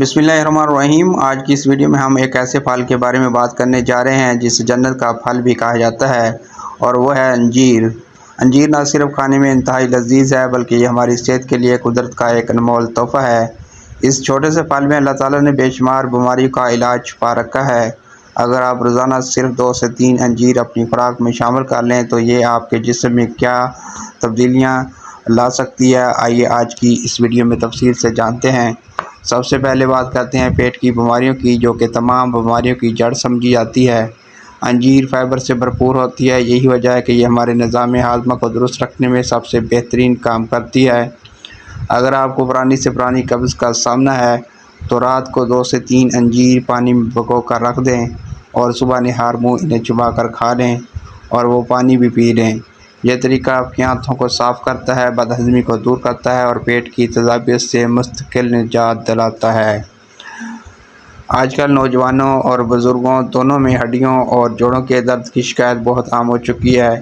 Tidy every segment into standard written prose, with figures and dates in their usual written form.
बिस्मिल्लाहिर्रहमानिर्रहीम। आज की इस वीडियो में हम एक ऐसे फल के बारे में बात करने जा रहे हैं जिसे जन्नत का फल भी कहा जाता है, और वो है अंजीर। अंजीर न सिर्फ खाने में इंतहाई लजीज है बल्कि ये हमारी सेहत के लिए कुदरत का एक अनमोल तोहफ़ा है। इस छोटे से फल में अल्लाह ताला ने बेशुमार बीमारियों का इलाज छुपा रखा है। अगर आप रोज़ाना सिर्फ 2 से 3 अंजीर अपनी खुराक में शामिल कर लें तो ये आपके जिस्म में क्या तब्दीलियाँ ला सकती है, आइए आज की इस वीडियो में तफसील से जानते हैं। सबसे पहले बात करते हैं पेट की बीमारियों की, जो कि तमाम बीमारियों की जड़ समझी जाती है। अंजीर फाइबर से भरपूर होती है, यही वजह है कि ये हमारे निज़ाम हाज़मा को दुरुस्त रखने में सबसे बेहतरीन काम करती है। अगर आपको पुरानी से पुरानी कब्ज़ का सामना है तो रात को 2 से 3 अंजीर पानी में भिगो कर रख दें और सुबह निहार मुँह इन्हें चबा कर खा लें और वो पानी भी पी लें। यह तरीका आपकी आंतों को साफ़ करता है, बदहज़मी को दूर करता है और पेट की तेज़ाबियत से मुस्तकिल निजात दिलाता है। आजकल नौजवानों और बुज़ुर्गों दोनों में हड्डियों और जोड़ों के दर्द की शिकायत बहुत आम हो चुकी है।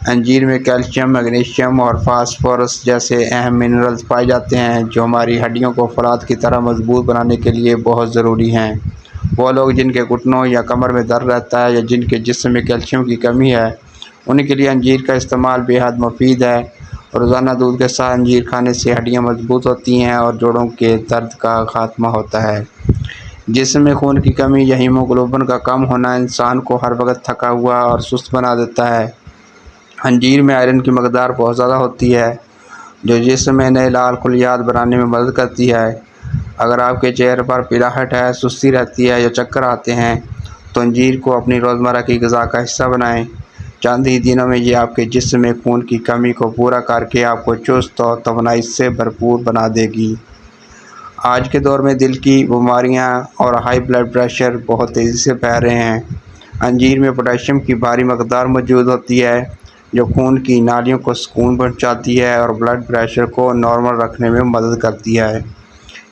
अंजीर में कैल्शियम, मैग्नीशियम और फास्फोरस जैसे अहम मिनरल्स पाए जाते हैं जो हमारी हड्डियों को फौलाद की तरह मजबूत बनाने के लिए बहुत ज़रूरी हैं। वो लोग जिनके घुटनों या कमर में दर्द रहता है या जिनके जिस्म में कैल्शियम की कमी है, उनके लिए अंजीर का इस्तेमाल बेहद मुफीद है। रोज़ाना दूध के साथ अंजीर खाने से हड्डियाँ मजबूत होती हैं और जोड़ों के दर्द का खात्मा होता है। जिस्म में खून की कमी या हीमोग्लोबिन का कम होना इंसान को हर वक्त थका हुआ और सुस्त बना देता है। अंजीर में आयरन की मकदार बहुत ज़्यादा होती है जो जिस्म में नए लाल खुलियात बनाने में मदद करती है। अगर आपके चेहरे पर पिलाहट है, सुस्ती रहती है या चक्कर आते हैं तो अंजीर को अपनी रोज़मर्रा की ग़िज़ा का हिस्सा बनाएं। चंद ही दिनों में ये आपके जिस्म में खून की कमी को पूरा करके आपको चुस्त और तवानाई से भरपूर बना देगी। आज के दौर में दिल की बीमारियां और हाई ब्लड प्रेशर बहुत तेज़ी से फैल रहे हैं। अंजीर में पोटेशियम की भारी मकदार मौजूद होती है जो खून की नालियों को सुकून पहुंचाती है और ब्लड प्रेशर को नॉर्मल रखने में मदद करती है।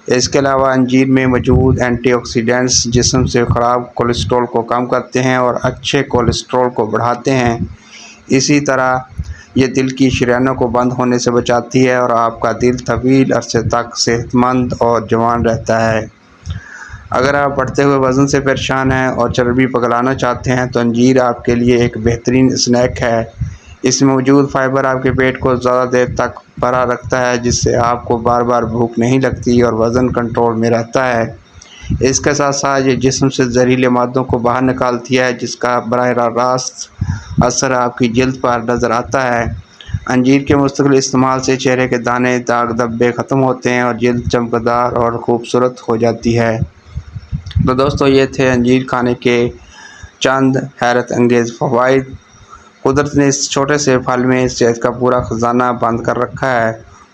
इसके अलावा अंजीर में मौजूद एंटीऑक्सीडेंट्स जिस्म से ख़राब कोलेस्ट्रॉल को कम करते हैं और अच्छे कोलेस्ट्रॉल को बढ़ाते हैं। इसी तरह ये दिल की शरीयानों को बंद होने से बचाती है और आपका दिल तवील अरसे तक सेहतमंद और जवान रहता है। अगर आप बढ़ते हुए वज़न से परेशान हैं और चर्बी पिघलाना चाहते हैं तो अंजीर आपके लिए एक बेहतरीन स्नैक है। इसमें मौजूद फाइबर आपके पेट को ज़्यादा देर तक भरा रखता है, जिससे आपको बार बार भूख नहीं लगती और वज़न कंट्रोल में रहता है। इसके साथ साथ ये जिस्म से जहरीले मादों को बाहर निकालती है जिसका बराह रास्त असर आपकी जल्द पर नज़र आता है। अंजीर के मुस्तकिल इस्तेमाल से चेहरे के दाने, दाग धब्बे ख़त्म होते हैं और जल्द चमकदार और ख़ूबसूरत हो जाती है। तो दोस्तों, ये थे अंजीर खाने के चंद हैरत अंगेज़ फ़वाइद। कुदरत ने इस छोटे से फल में सेहत का पूरा ख़जाना बंद कर रखा है,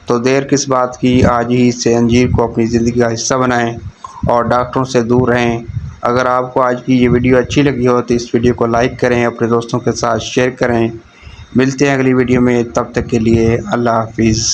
तो देर किस बात की, आज ही से अंजीर को अपनी ज़िंदगी का हिस्सा बनाएं और डॉक्टरों से दूर रहें। अगर आपको आज की ये वीडियो अच्छी लगी हो तो इस वीडियो को लाइक करें, अपने दोस्तों के साथ शेयर करें। मिलते हैं अगली वीडियो में, तब तक के लिए अल्लाह हाफिज़।